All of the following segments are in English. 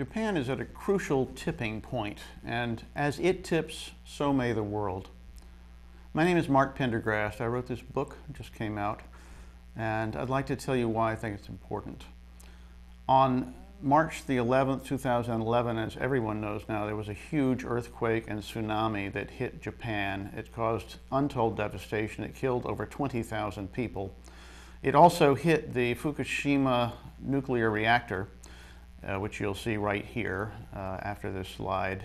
Japan is at a crucial tipping point, and as it tips, so may the world. My name is Mark Pendergrast. I wrote this book, it just came out, and I'd like to tell you why I think it's important. On March the 11th, 2011, as everyone knows now, there was a huge earthquake and tsunami that hit Japan. It caused untold devastation. It killed over 20,000 people. It also hit the Fukushima nuclear reactor, which you'll see right here after this slide,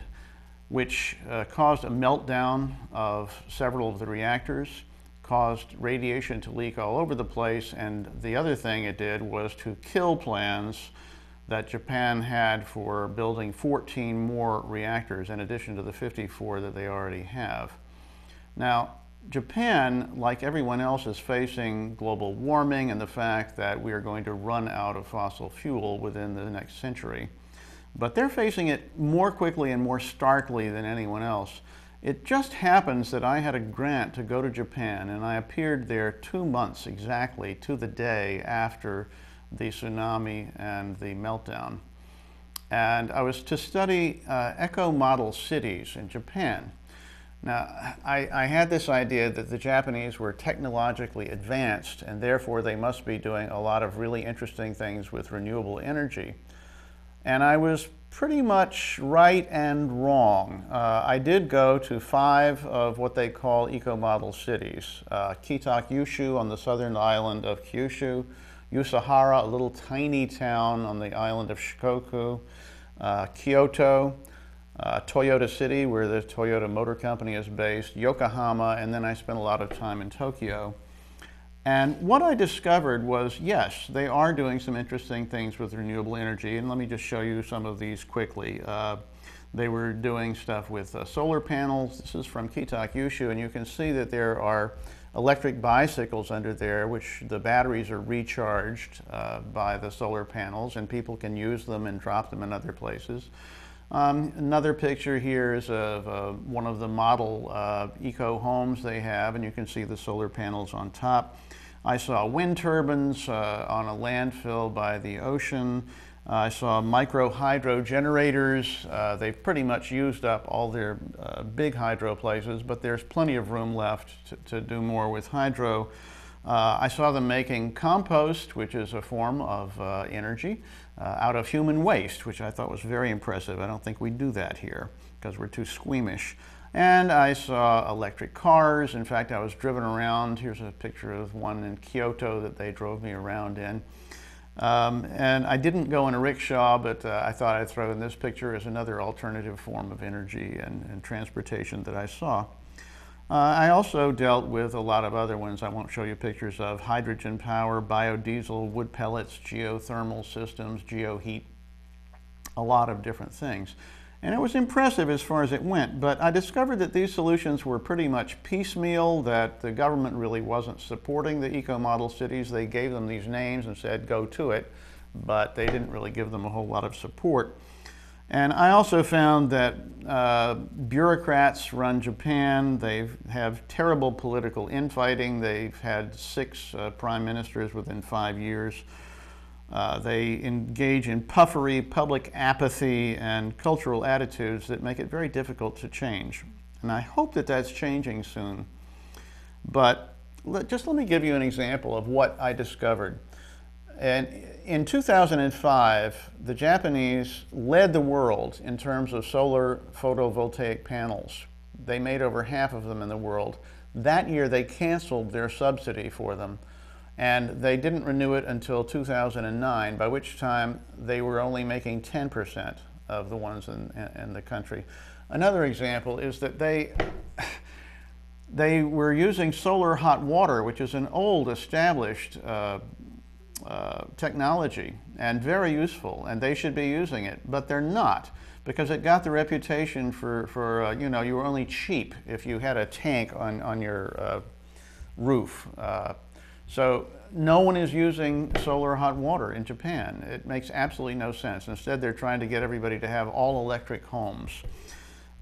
which caused a meltdown of several of the reactors, caused radiation to leak all over the place, and the other thing it did was to kill plans that Japan had for building 14 more reactors in addition to the 54 that they already have. Now, Japan, like everyone else, is facing global warming and the fact that we are going to run out of fossil fuel within the next century. But they're facing it more quickly and more starkly than anyone else. It just happens that I had a grant to go to Japan, and I appeared there 2 months exactly to the day after the tsunami and the meltdown. And I was to study eco-model cities in Japan. Now, I had this idea that the Japanese were technologically advanced, and therefore they must be doing a lot of really interesting things with renewable energy. And I was pretty much right and wrong. I did go to 5 of what they call eco-model cities. Kitakyushu on the southern island of Kyushu, Yusahara, a little tiny town on the island of Shikoku, Kyoto, Toyota City, where the Toyota Motor Company is based, Yokohama, and then I spent a lot of time in Tokyo. And what I discovered was, yes, they are doing some interesting things with renewable energy, and let me just show you some of these quickly. They were doing stuff with solar panels. This is from Kitakyushu, and you can see that there are electric bicycles under there, which the batteries are recharged by the solar panels, and people can use them and drop them in other places. Another picture here is of one of the model eco homes they have, and you can see the solar panels on top. I saw wind turbines on a landfill by the ocean. I saw micro hydro generators. They've pretty much used up all their big hydro places, but there's plenty of room left to do more with hydro. I saw them making compost, which is a form of energy, out of human waste, which I thought was very impressive. I don't think we do that here because we're too squeamish. And I saw electric cars. In fact, I was driven around. Here's a picture of one in Kyoto that they drove me around in. And I didn't go in a rickshaw, but I thought I'd throw in this picture as another alternative form of energy and transportation that I saw. I also dealt with a lot of other ones I won't show you pictures of: hydrogen power, biodiesel, wood pellets, geothermal systems, geoheat, a lot of different things. And it was impressive as far as it went, but I discovered that these solutions were pretty much piecemeal, that the government really wasn't supporting the eco-model cities. They gave them these names and said, go to it, but they didn't really give them a whole lot of support. And I also found that bureaucrats run Japan. They have terrible political infighting. They've had 6 prime ministers within 5 years. They engage in puffery, public apathy, and cultural attitudes that make it very difficult to change. And I hope that that's changing soon. But just let me give you an example of what I discovered. And in 2005, the Japanese led the world in terms of solar photovoltaic panels. They made over half of them in the world. That year, they canceled their subsidy for them, and they didn't renew it until 2009, by which time they were only making 10% of the ones in the country. Another example is that they were using solar hot water, which is an old established technology and very useful, and they should be using it, but they're not, because it got the reputation for you know, you were only cheap if you had a tank on your roof. So no one is using solar hot water in Japan. It makes absolutely no sense. Instead, they're trying to get everybody to have all electric homes.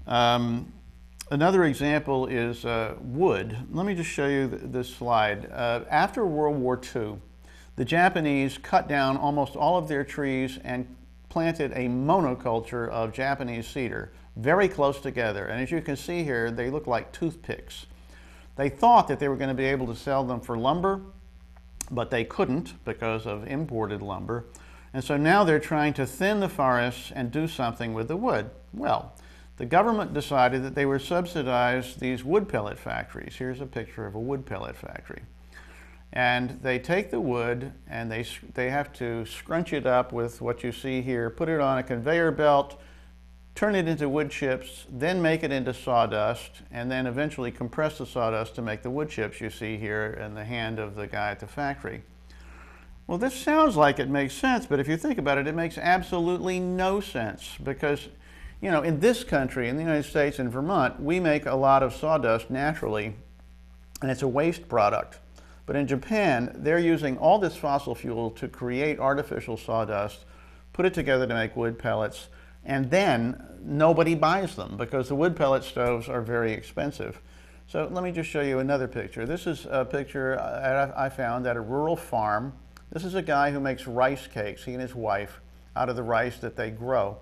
Another example is wood. Let me just show you this slide. After World War II, the Japanese cut down almost all of their trees and planted a monoculture of Japanese cedar very close together. And as you can see here, they look like toothpicks. They thought that they were going to be able to sell them for lumber, but they couldn't because of imported lumber. And so now they're trying to thin the forests and do something with the wood. Well, the government decided that they would subsidize these wood pellet factories. Here's a picture of a wood pellet factory. And they take the wood and they have to scrunch it up with what you see here, put it on a conveyor belt, turn it into wood chips, then make it into sawdust, and then eventually compress the sawdust to make the wood chips you see here in the hand of the guy at the factory. Well, this sounds like it makes sense, but if you think about it, it makes absolutely no sense because, you know, in this country, in the United States, in Vermont, we make a lot of sawdust naturally, and it's a waste product. But in Japan, they're using all this fossil fuel to create artificial sawdust, put it together to make wood pellets, and then nobody buys them because the wood pellet stoves are very expensive. So let me just show you another picture. This is a picture I found at a rural farm. This is a guy who makes rice cakes, he and his wife, out of the rice that they grow.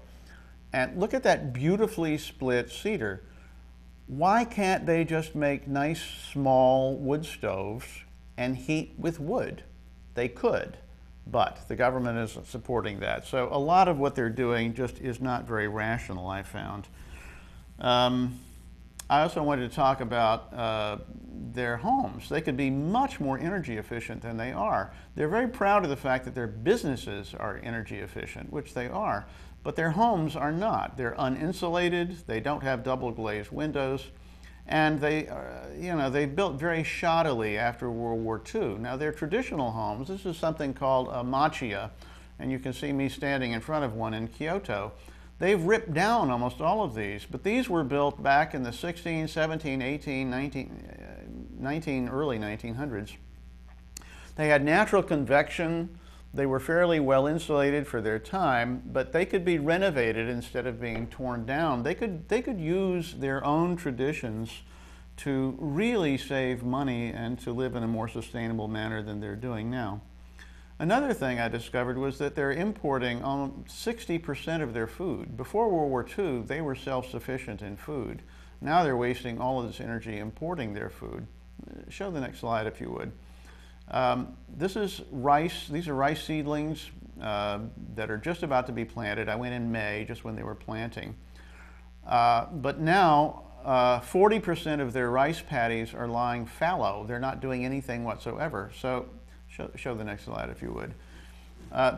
And look at that beautifully split cedar. Why can't they just make nice small wood stoves and heat with wood? They could, but the government isn't supporting that. So a lot of what they're doing just is not very rational, I found. I also wanted to talk about their homes. They could be much more energy efficient than they are. They're very proud of the fact that their businesses are energy efficient, which they are, but their homes are not. They're uninsulated, they don't have double glazed windows, and they built very shoddily after World War II. Now their traditional homes, this is something called a machiya, and you can see me standing in front of one in Kyoto. They've ripped down almost all of these, but these were built back in the 16, 17, 18, 19, early 1900s. They had natural convection. They were fairly well insulated for their time, but they could be renovated instead of being torn down. They could use their own traditions to really save money and to live in a more sustainable manner than they're doing now. Another thing I discovered was that they're importing 60% of their food. Before World War II, they were self-sufficient in food. Now they're wasting all of this energy importing their food. Show the next slide if you would. This is rice. These are rice seedlings that are just about to be planted. I went in May, just when they were planting. But now 40% of their rice paddies are lying fallow. They're not doing anything whatsoever. So show the next slide if you would.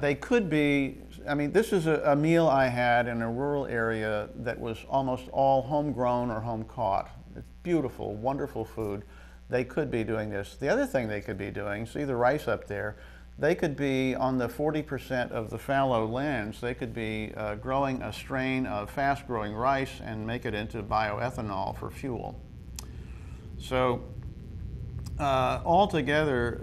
They could be, I mean, this is a meal I had in a rural area that was almost all homegrown or home caught. It's beautiful, wonderful food. They could be doing this. The other thing they could be doing, see the rice up there, they could be on the 40% of the fallow lands, they could be growing a strain of fast-growing rice and make it into bioethanol for fuel. So altogether,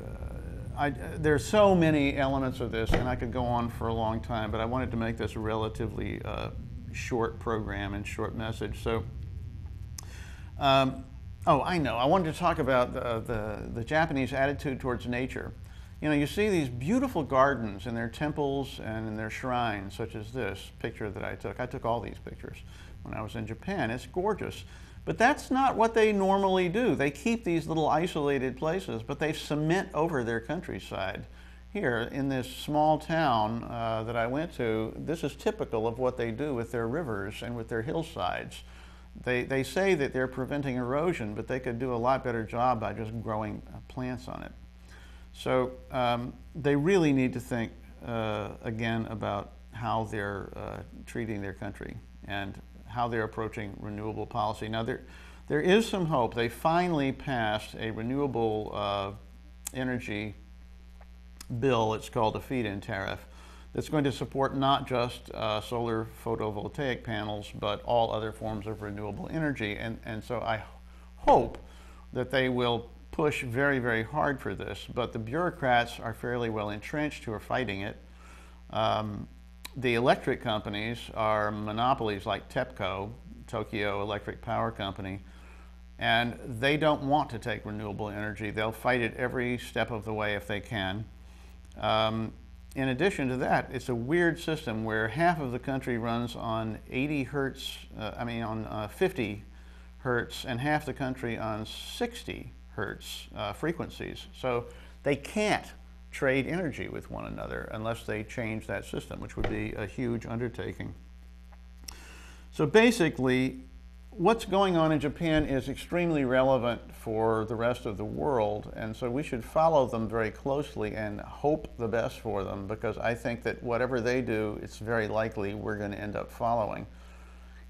there's so many elements of this, and I could go on for a long time, but I wanted to make this a relatively short program and short message. So, oh, I know. I wanted to talk about the Japanese attitude towards nature. You know, you see these beautiful gardens in their temples and in their shrines, such as this picture that I took. I took all these pictures when I was in Japan. It's gorgeous. But that's not what they normally do. They keep these little isolated places, but they cement over their countryside. Here, in this small town that I went to, this is typical of what they do with their rivers and with their hillsides. They say that they're preventing erosion, but they could do a lot better job by just growing plants on it. So they really need to think again about how they're treating their country and how they're approaching renewable policy. Now there is some hope. They finally passed a renewable energy bill. It's called a feed-in tariff. That's going to support not just solar photovoltaic panels, but all other forms of renewable energy. And so I hope that they will push very, very hard for this, but the bureaucrats are fairly well entrenched who are fighting it. The electric companies are monopolies like TEPCO, Tokyo Electric Power Company, and they don't want to take renewable energy. They'll fight it every step of the way if they can. in addition to that, it's a weird system where half of the country runs on 80 hertz, on 50 hertz, and half the country on 60 hertz frequencies. So they can't trade energy with one another unless they change that system, which would be a huge undertaking. So basically, what's going on in Japan is extremely relevant for the rest of the world, and so we should follow them very closely and hope the best for them, because I think that whatever they do, it's very likely we're going to end up following.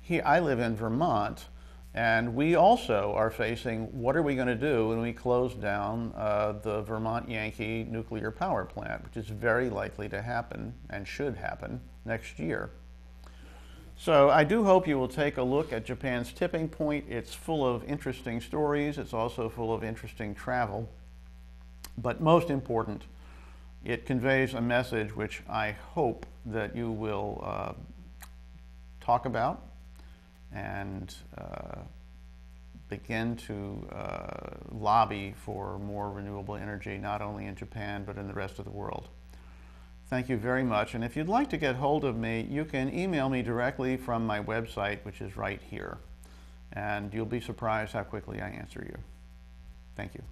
Here, I live in Vermont, and we also are facing what are we going to do when we close down the Vermont Yankee nuclear power plant, which is very likely to happen and should happen next year. So I do hope you will take a look at Japan's tipping point. It's full of interesting stories. It's also full of interesting travel. But most important, it conveys a message which I hope that you will talk about and begin to lobby for more renewable energy, not only in Japan, but in the rest of the world. Thank you very much. And if you'd like to get hold of me, you can email me directly from my website, which is right here. And you'll be surprised how quickly I answer you. Thank you.